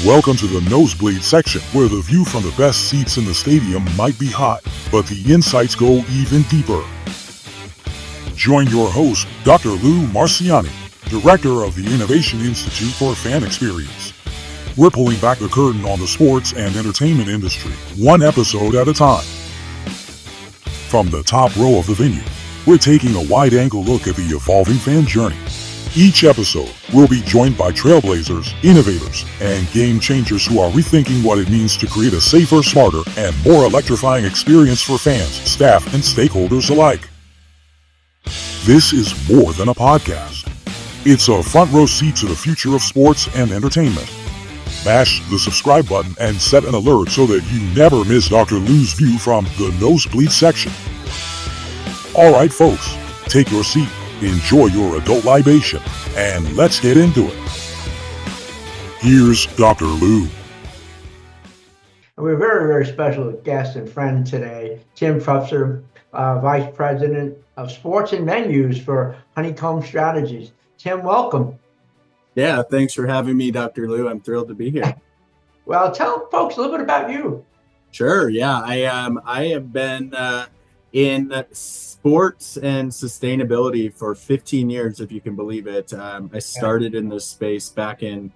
Welcome to the Nosebleed Section, where the view from the best seats in the stadium might be hot, but the insights go even deeper. Join your host, Dr. Lou Marciani, Director of the Innovation Institute for Fan Experience. We're pulling back the curtain on the sports and entertainment industry, one episode at a time. From the top row of the venue, we're taking a wide-angle look at the evolving fan journey. Each episode will be joined by trailblazers, innovators, and game changers who are rethinking what it means to create a safer, smarter, and more electrifying experience for fans, staff, and stakeholders alike. This is more than a podcast. It's a front row seat to the future of sports and entertainment. Mash the subscribe button and set an alert so that you never miss Dr. Lou's view from the Nosebleed Section. All right, folks, take your seat. Enjoy your adult libation, and let's get into it. Here's Dr. Lou. We have a very, very special guest and friend today, Tim Trefzer, Vice President of Sports and Venues for Honeycomb Strategies. Tim, welcome. Yeah, thanks for having me, Dr. Lou. I'm thrilled to be here. Well, tell folks a little bit about you. Sure. Yeah, I have been in sports and sustainability for 15 years, if you can believe it. I started in this space back in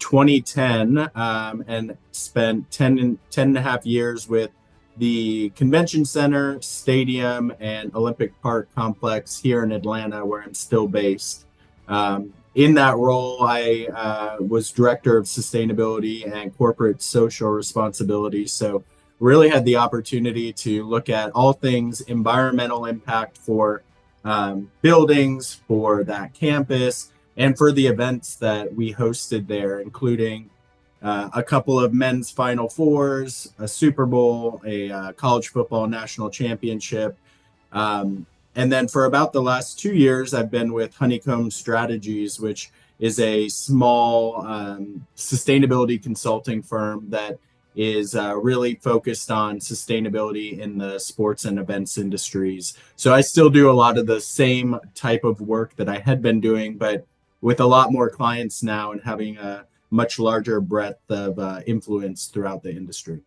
2010 and spent 10 and a half years with the Convention Center, Stadium, and Olympic Park complex here in Atlanta, where I'm still based. In that role, I was Director of Sustainability and Corporate Social Responsibility. So really had the opportunity to look at all things environmental impact for buildings, for that campus, and for the events that we hosted there, including a couple of men's Final Fours, a Super Bowl, a college football national championship. And then for about the last 2 years, I've been with Honeycomb Strategies, which is a small sustainability consulting firm that is really focused on sustainability in the sports and events industries. So I still do a lot of the same type of work that I had been doing, but with a lot more clients now and having a much larger breadth of influence throughout the industry.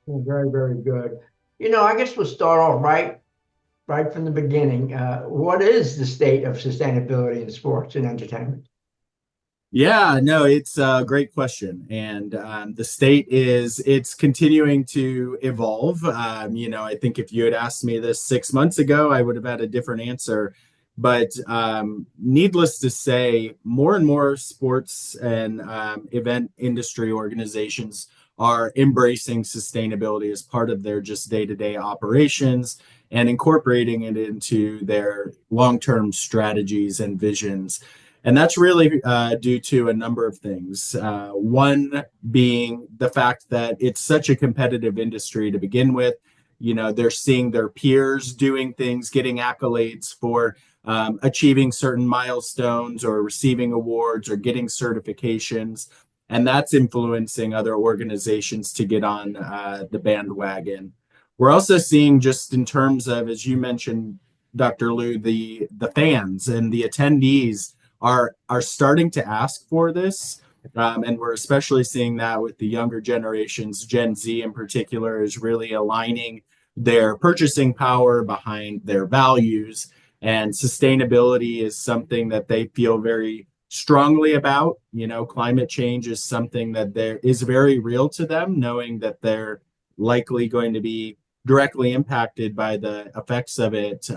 Well, very, very good. I guess we'll start off right from the beginning. What is the state of sustainability in sports and entertainment? Yeah, no, it's a great question. And the state it's continuing to evolve. I think if you had asked me this 6 months ago, I would have had a different answer. But needless to say, more and more sports and event industry organizations are embracing sustainability as part of their just day-to-day operations and incorporating it into their long-term strategies and visions. And that's really due to a number of things. One being the fact that it's such a competitive industry to begin with. They're seeing their peers doing things, getting accolades for achieving certain milestones or receiving awards or getting certifications. And that's influencing other organizations to get on the bandwagon. We're also seeing, just in terms of, as you mentioned, Dr. Lou, the fans and the attendees are starting to ask for this. And we're especially seeing that with the younger generations. Gen Z in particular is really aligning their purchasing power behind their values. And sustainability is something that they feel very strongly about. Climate change is something that is very real to them, knowing that they're likely going to be directly impacted by the effects of it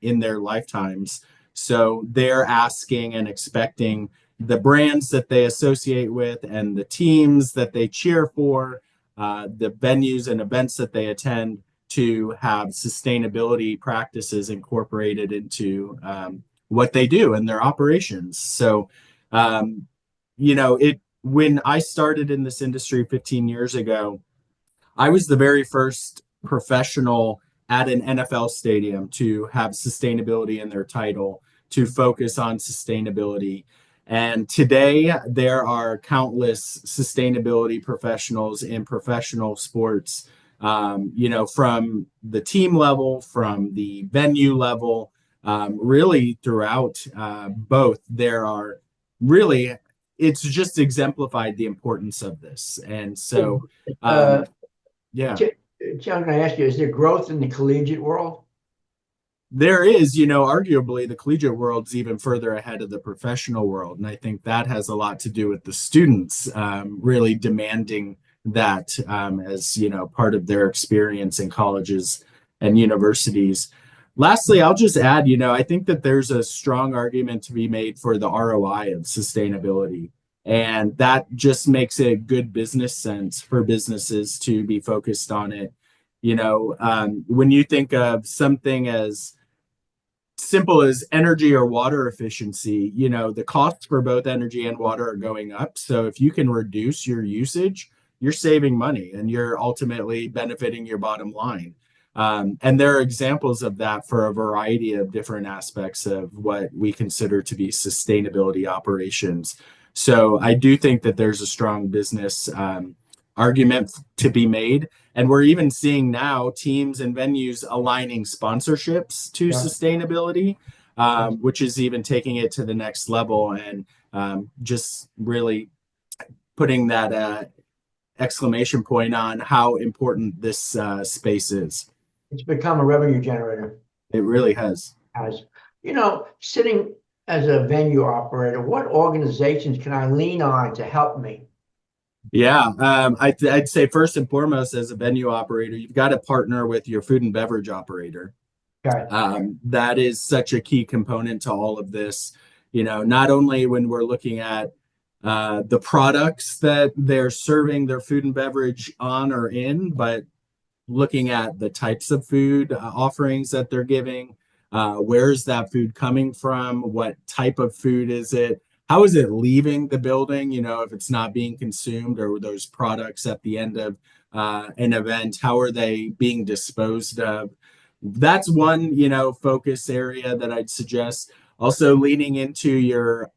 in their lifetimes. So they're asking and expecting the brands that they associate with and the teams that they cheer for, the venues and events that they attend, to have sustainability practices incorporated into what they do in their operations. So, when I started in this industry 15 years ago, I was the very first professional at an NFL stadium to have sustainability in their title, to focus on sustainability. And today there are countless sustainability professionals in professional sports, from the team level, from the venue level, really throughout both. There are really it's just exemplified the importance of this. And so, Uh, yeah. John, can I ask you, is there growth in the collegiate world? There is, arguably the collegiate world's even further ahead of the professional world. And I think that has a lot to do with the students really demanding that as, part of their experience in colleges and universities. Lastly, I'll just add, I think that there's a strong argument to be made for the ROI of sustainability. And that just makes it good business sense for businesses to be focused on it. When you think of something as simple as energy or water efficiency, the costs for both energy and water are going up. So if you can reduce your usage, you're saving money and you're ultimately benefiting your bottom line. And there are examples of that for a variety of different aspects of what we consider to be sustainability operations. So I do think that there's a strong business argument to be made. And we're even seeing now teams and venues aligning sponsorships to sustainability, which is even taking it to the next level and just really putting that exclamation point on how important this space is. It's become a revenue generator. It really has. Sitting as a venue operator, what organizations can I lean on to help me? Yeah, I'd say first and foremost, as a venue operator, you've got to partner with your food and beverage operator. Okay. That is such a key component to all of this. Not only when we're looking at the products that they're serving their food and beverage on or in, but looking at the types of food offerings that they're giving. Where's that food coming from? What type of food is it? How is it leaving the building? If it's not being consumed, or those products at the end of an event, how are they being disposed of? That's one, focus area that I'd suggest. Also leaning into your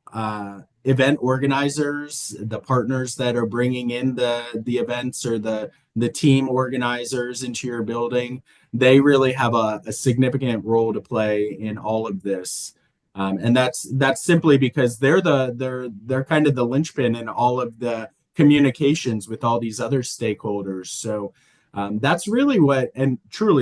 event organizers, the partners that are bringing in the events, or the team organizers into your building. They really have a significant role to play in all of this. And that's simply because they're kind of the linchpin in all of the communications with all these other stakeholders. So that's really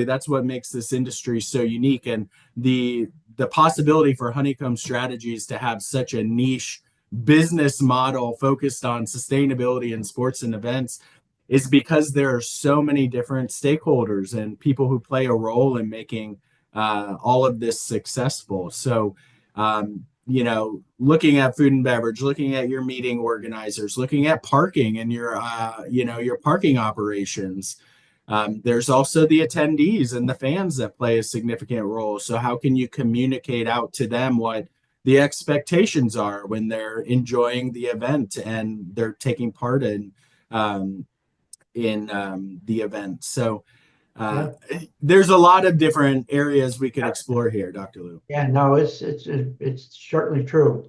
that's what makes this industry so unique. And the possibility for Honeycomb Strategies to have such a niche business model focused on sustainability in sports and events is because there are so many different stakeholders and people who play a role in making all of this successful. So, looking at food and beverage, looking at your meeting organizers, looking at parking and your parking operations. There's also the attendees and the fans that play a significant role. So how can you communicate out to them what the expectations are when they're enjoying the event and they're taking part in the event? So there's a lot of different areas we could explore here, Dr. Lou. Yeah, no, it's certainly true.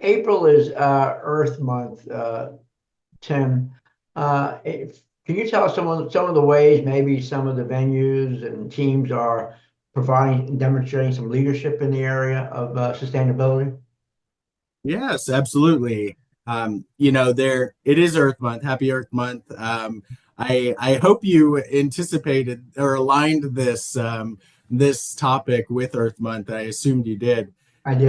April is Earth Month, Tim. Can you tell us some of the ways maybe some of the venues and teams are providing and demonstrating some leadership in the area of sustainability? Yes, absolutely. It is Earth Month. Happy Earth Month. I hope you anticipated or aligned this topic with Earth Month. I assumed you did. I did.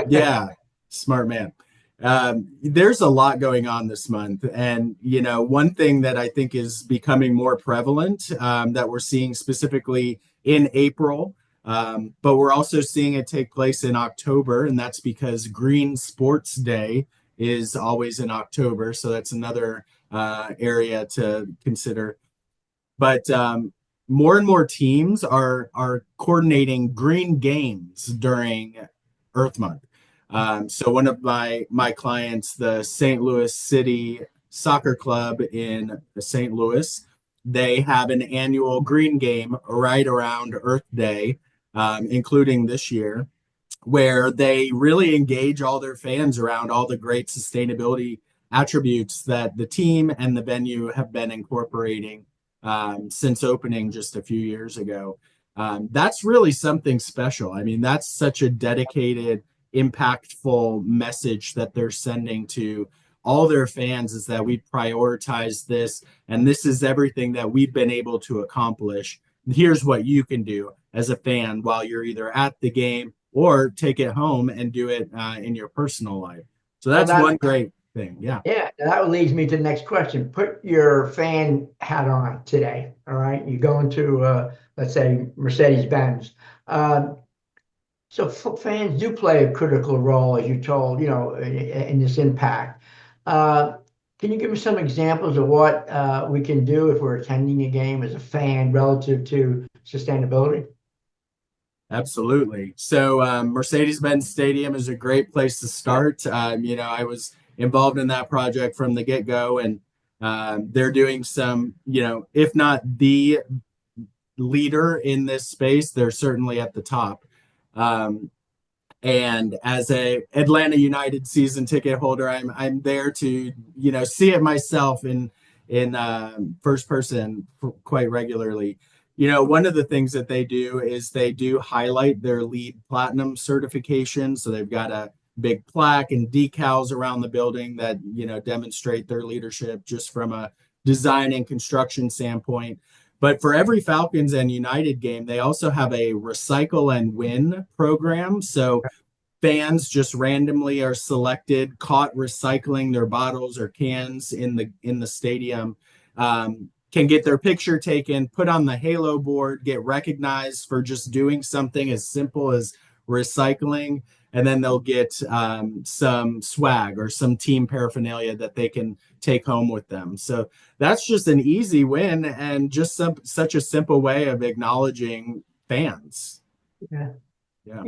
Yeah, smart man. There's a lot going on this month. And, one thing that I think is becoming more prevalent that we're seeing specifically in April, but we're also seeing it take place in October. And that's because Green Sports Day is always in October. So that's another area to consider. But more and more teams are coordinating green games during Earth Month. So one of my clients, the St. Louis City Soccer Club in St. Louis, they have an annual green game right around Earth Day, including this year, where they really engage all their fans around all the great sustainability attributes that the team and the venue have been incorporating since opening just a few years ago. That's really something special. I mean, that's such a dedicated impactful message that they're sending to all their fans is that we prioritize this, and this is everything that we've been able to accomplish. Here's what you can do as a fan while you're either at the game or take it home and do it in your personal life. So that's one great thing. Yeah. Yeah, that leads me to the next question. Put your fan hat on today. All right, you go into let's say Mercedes-Benz. So fans do play a critical role, as you told, in this impact. Can you give me some examples of what we can do if we're attending a game as a fan relative to sustainability? Absolutely. So Mercedes-Benz Stadium is a great place to start. I was involved in that project from the get-go, and they're doing some, if not the leader in this space, they're certainly at the top. And as a Atlanta United season ticket holder, I'm there to see it myself in first person quite regularly. One of the things that they do is they do highlight their LEED Platinum certification. So they've got a big plaque and decals around the building that demonstrate their leadership just from a design and construction standpoint. But for every Falcons and United game, they also have a recycle and win program. So fans just randomly are selected, caught recycling their bottles or cans in the stadium, can get their picture taken, put on the Halo board, get recognized for just doing something as simple as recycling, and then they'll get some swag or some team paraphernalia that they can take home with them. So that's just an easy win and just such a simple way of acknowledging fans. Yeah. Yeah.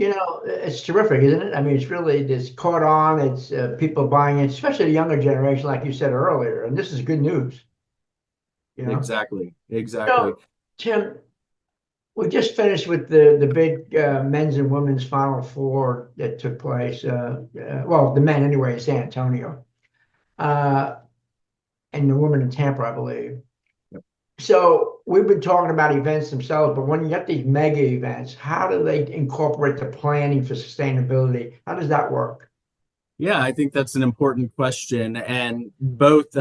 It's terrific, isn't it? I mean, it's caught on. It's people buying it, especially the younger generation, like you said earlier. And this is good news. Exactly. So, Tim, we just finished with the big men's and women's Final Four that took place. The men anyway in San Antonio, and the women in Tampa, I believe. Yep. So we've been talking about events themselves, but when you get these mega events, how do they incorporate the planning for sustainability? How does that work? Yeah, I think that's an important question. And both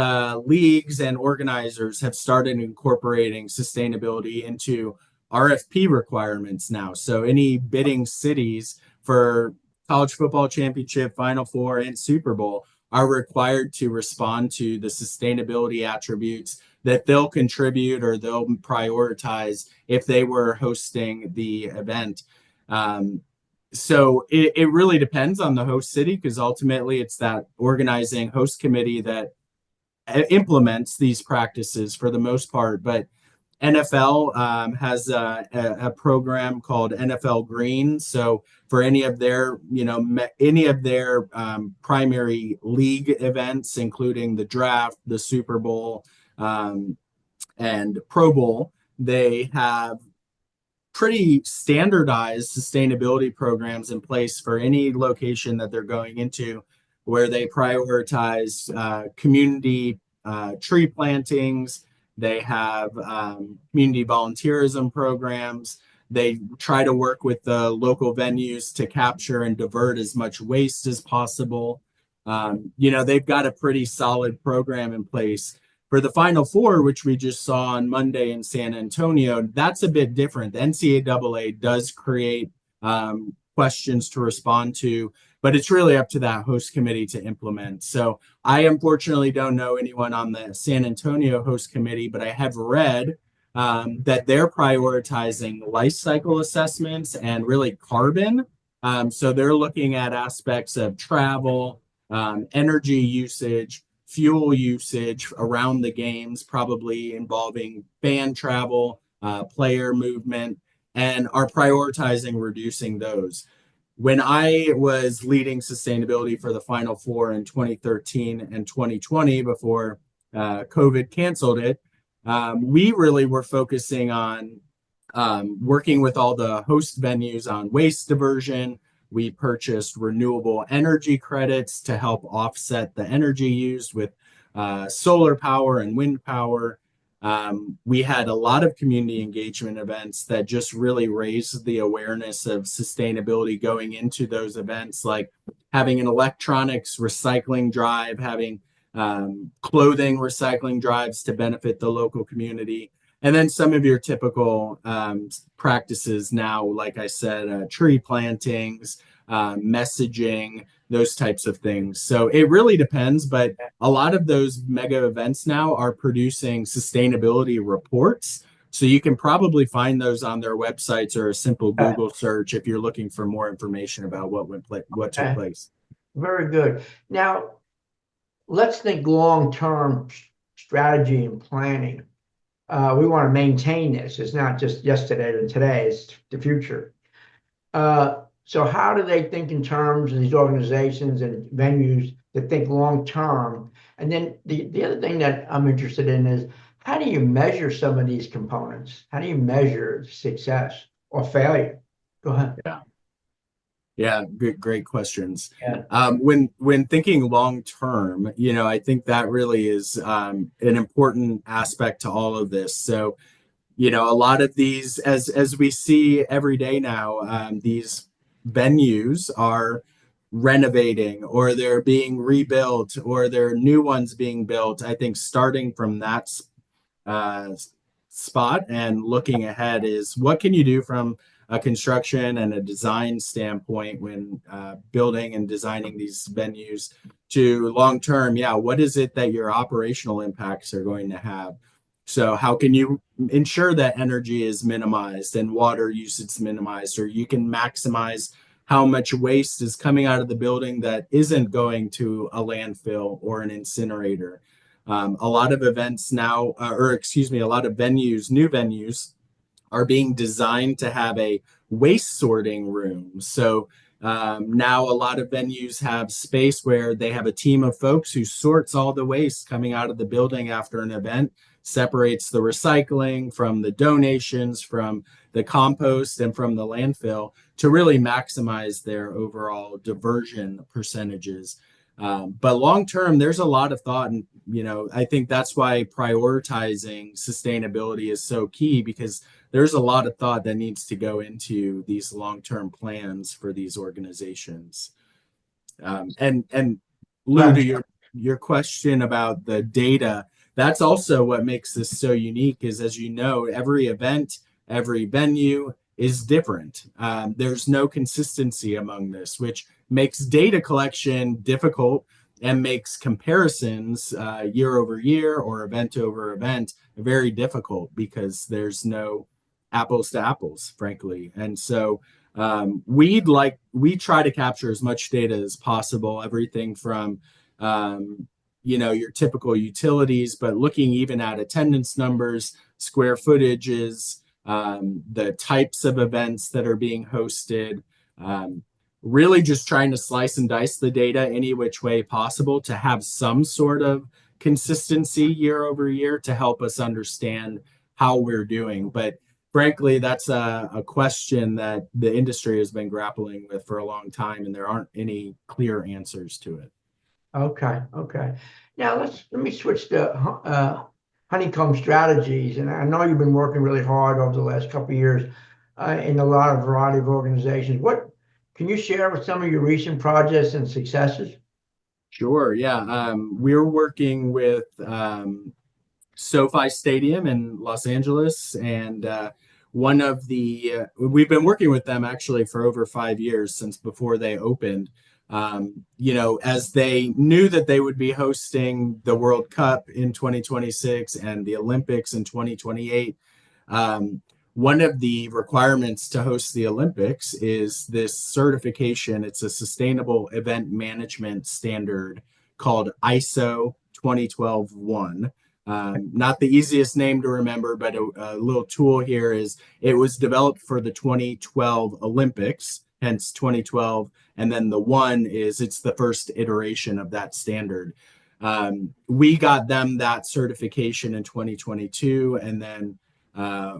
leagues and organizers have started incorporating sustainability into RFP requirements now. So any bidding cities for college football championship, Final Four, and Super Bowl are required to respond to the sustainability attributes that they'll contribute or they'll prioritize if they were hosting the event. So it really depends on the host city, because ultimately it's that organizing host committee that implements these practices for the most part. But NFL has a program called NFL Green. So for any of their primary league events, including the draft, the Super Bowl, and Pro Bowl, they have pretty standardized sustainability programs in place for any location that they're going into, where they prioritize community tree plantings. They have community volunteerism programs. They try to work with the local venues to capture and divert as much waste as possible. They've got a pretty solid program in place. For the Final Four, which we just saw on Monday in San Antonio, that's a bit different. The NCAA does create questions to respond to, but it's really up to that host committee to implement. So I unfortunately don't know anyone on the San Antonio host committee, but I have read that they're prioritizing life cycle assessments and really carbon. So they're looking at aspects of travel, energy usage, fuel usage around the games, probably involving fan travel, player movement, and are prioritizing reducing those. When I was leading sustainability for the Final Four in 2013 and 2020, before COVID canceled it, we really were focusing on working with all the host venues on waste diversion. We purchased renewable energy credits to help offset the energy used with solar power and wind power. We had a lot of community engagement events that just really raised the awareness of sustainability going into those events, like having an electronics recycling drive, having clothing recycling drives to benefit the local community. And then some of your typical practices now, like I said, tree plantings, messaging, those types of things. So it really depends, but a lot of those mega events now are producing sustainability reports. So you can probably find those on their websites or a simple Google search if you're looking for more information about what took place. Very good. Now, let's think long-term strategy and planning. We want to maintain this. It's not just yesterday and today, it's the future. So how do they think in terms of these organizations and venues that think long-term? And then the other thing that I'm interested in is, how do you measure some of these components? How do you measure success or failure? Go ahead. Yeah, great questions. Yeah. When thinking long term, I think that really is an important aspect to all of this. So, a lot of these, as we see every day now, these venues are renovating, or they're being rebuilt, or there are new ones being built. I think starting from that spot and looking ahead is, what can you do from a construction and a design standpoint when building and designing these venues to long term? What is it that your operational impacts are going to have? So how can you ensure that energy is minimized and water usage is minimized, or you can maximize how much waste is coming out of the building that isn't going to a landfill or an incinerator? A lot of events now, a lot of venues, new venues, are being designed to have a waste sorting room. So now a lot of venues have space where they have a team of folks who sorts all the waste coming out of the building after an event, separates the recycling from the donations, from the compost, and from the landfill, to really maximize their overall diversion percentages. But long term, there's a lot of thought, and I think that's why prioritizing sustainability is so key, because there's a lot of thought that needs to go into these long-term plans for these organizations. And Lou, to your question about the data, that's also what makes this so unique, is, as you know, every event, every venue is different. There's no consistency among this, which makes data collection difficult and makes comparisons year over year or event over event very difficult, because there's no apples to apples, frankly. And so we try to capture as much data as possible, everything from your typical utilities, but looking even at attendance numbers, square footages, the types of events that are being hosted, really just trying to slice and dice the data any which way possible to have some sort of consistency year over year to help us understand how we're doing. But frankly, that's a question that the industry has been grappling with for a long time, and there aren't any clear answers to it. Okay. Now let me switch to Honeycomb Strategies, and I know you've been working really hard over the last couple of years in a lot of variety of organizations. What can you share with some of your recent projects and successes? Sure. Yeah. We're working with SoFi Stadium in Los Angeles, and we've been working with them actually for over 5 years, since before they opened. As they knew that they would be hosting the World Cup in 2026 and the Olympics in 2028, one of the requirements to host the Olympics is this certification. It's a sustainable event management standard called ISO 2012-1. Not the easiest name to remember, but a little tool here is, it was developed for the 2012 Olympics, hence 2012. And then the one is, it's the first iteration of that standard. We got them that certification in 2022. And then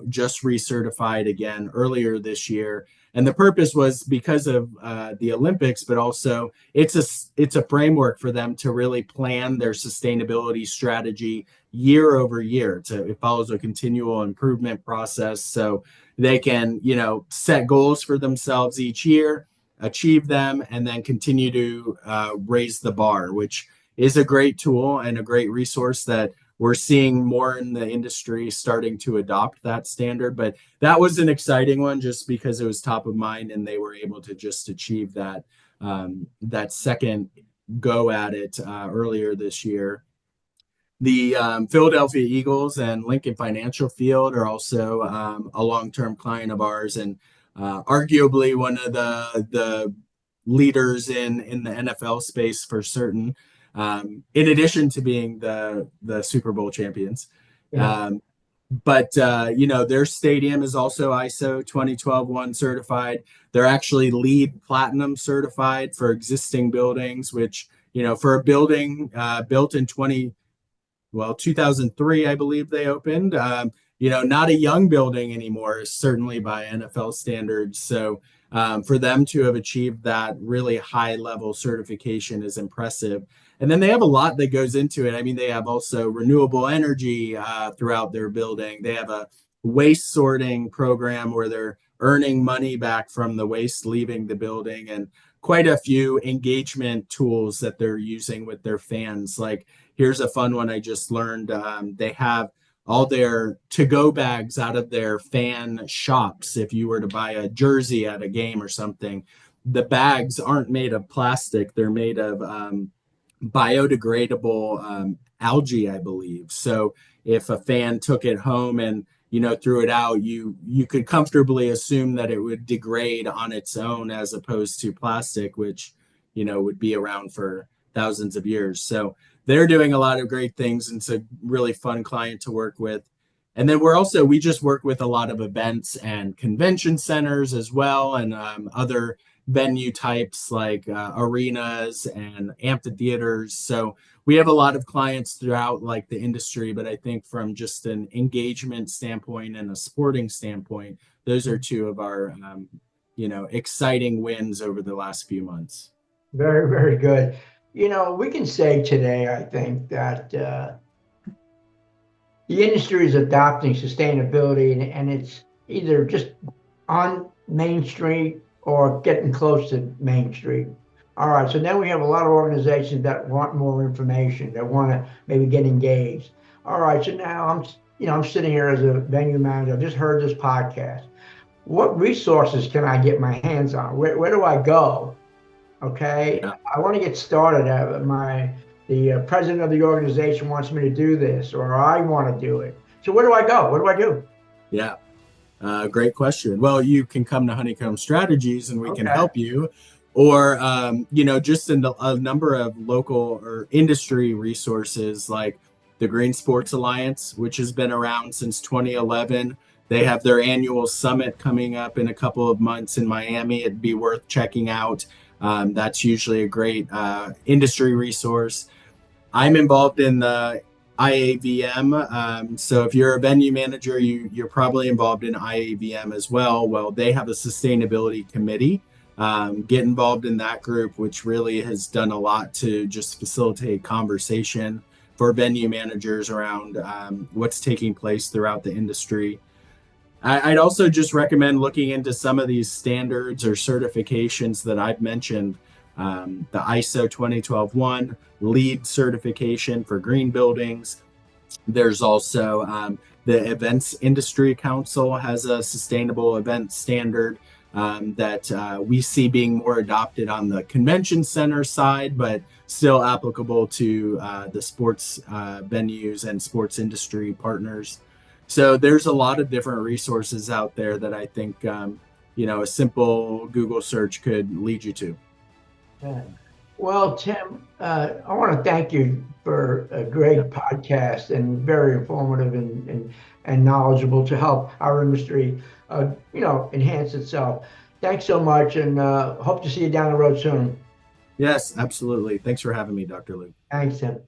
just recertified again earlier this year. And the purpose was because of the Olympics, but also it's a framework for them to really plan their sustainability strategy year over year. It follows a continual improvement process, so they can set goals for themselves each year, achieve them, and then continue to raise the bar, which is a great tool and a great resource that we're seeing more in the industry starting to adopt that standard. But that was an exciting one just because it was top of mind and they were able to just achieve that second go at it earlier this year. The Philadelphia Eagles and Lincoln Financial Field are also a long-term client of ours, and arguably one of the leaders in the NFL space for certain. In addition to being the Super Bowl champions. Yeah. But their stadium is also ISO 12012 certified. They're actually LEED Platinum certified for existing buildings, which, for a building built in 2003, I believe they opened, not a young building anymore, certainly by NFL standards. So for them to have achieved that really high level certification is impressive. And then they have a lot that goes into it. I mean, they have also renewable energy throughout their building. They have a waste sorting program where they're earning money back from the waste leaving the building, and quite a few engagement tools that they're using with their fans. Like, here's a fun one I just learned. They have all their to-go bags out of their fan shops. If you were to buy a jersey at a game or something, the bags aren't made of plastic. They're made of biodegradable algae, I believe. So if a fan took it home and threw it out, you could comfortably assume that it would degrade on its own, as opposed to plastic, which would be around for thousands of years. So they're doing a lot of great things, and it's a really fun client to work with. And then we just work with a lot of events and convention centers as well, and other venue types like arenas and amphitheaters. So we have a lot of clients throughout like the industry, but I think from just an engagement standpoint and a sporting standpoint, those are two of our exciting wins over the last few months. Very, very good. We can say today, I think, that the industry is adopting sustainability, and it's either just on Main Street or getting close to Main Street. All right, so then we have a lot of organizations that want more information, that want to maybe get engaged. All right, so now I'm sitting here as a venue manager. I've just heard this podcast. What resources can I get my hands on? Where do I go? Okay, yeah. I want to get started. The president of the organization wants me to do this, or I want to do it. So where do I go? What do I do? Yeah. Great question. Well, you can come to Honeycomb Strategies and we can help you, or, just a number of local or industry resources like the Green Sports Alliance, which has been around since 2011. They have their annual summit coming up in a couple of months in Miami. It'd be worth checking out. That's usually a great industry resource. I'm involved in the IAVM. So if you're a venue manager, you're probably involved in IAVM as well. Well, they have a sustainability committee. Get involved in that group, which really has done a lot to just facilitate conversation for venue managers around what's taking place throughout the industry. I'd also just recommend looking into some of these standards or certifications that I've mentioned. The ISO 12012 LEED certification for green buildings. There's also the Events Industry Council has a sustainable event standard that we see being more adopted on the convention center side, but still applicable to the sports venues and sports industry partners. So there's a lot of different resources out there that I think, a simple Google search could lead you to. Well, Tim, I want to thank you for a great podcast and very informative and knowledgeable to help our industry, enhance itself. Thanks so much, and hope to see you down the road soon. Yes, absolutely. Thanks for having me, Dr. Lou. Thanks, Tim.